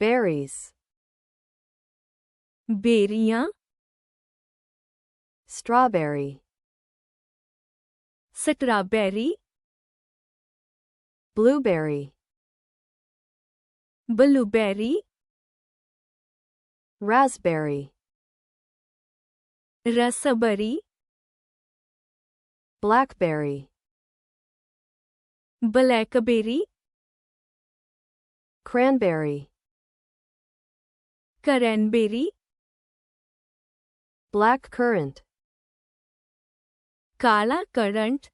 berries, बेरियां, strawberry, strawberry, blueberry, blueberry, raspberry, raspberry, blackberry, blackberry, cranberry, cranberry, black currant, काला currant,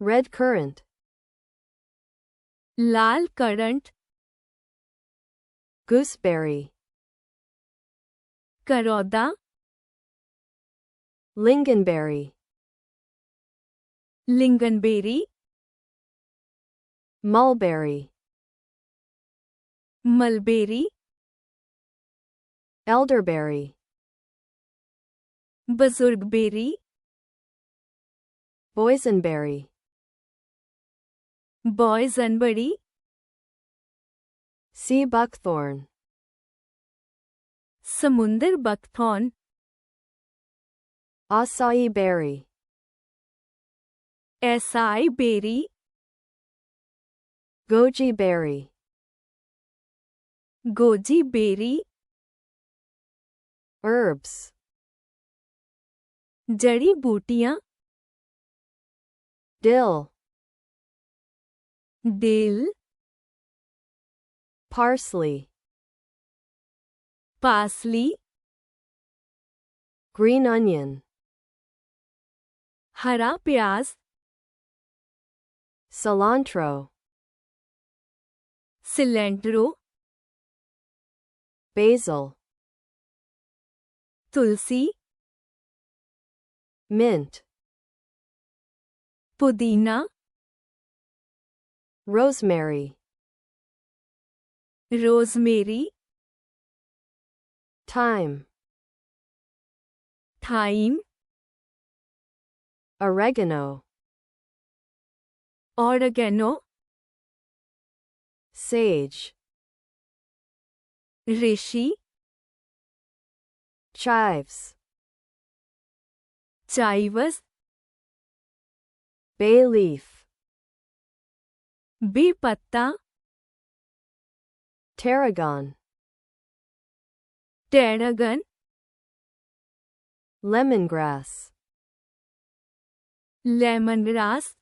red currant, लाल currant, gooseberry, करौदा, lingonberry, lingonberry, mulberry, mulberry, elderberry, बुजुर्गबेरी, boysenberry, boysenberry, sea buckthorn, समुंदर buckthorn, acai berry, acai berry, goji berry, goji berry, herbs, जड़ी बूटियां, dill, दिल, parsley, parsley, green onion, हरा प्याज, cilantro, सिलेंट्रो, basil, तुलसी, mint, पुदीना, rosemary, rosemary, thyme, thyme, oregano, oregano, sage, ऋषि, chives, चाइवस, bay leaf, बेपत्ता, tarragon, tarragon, lemongrass, lemon grass,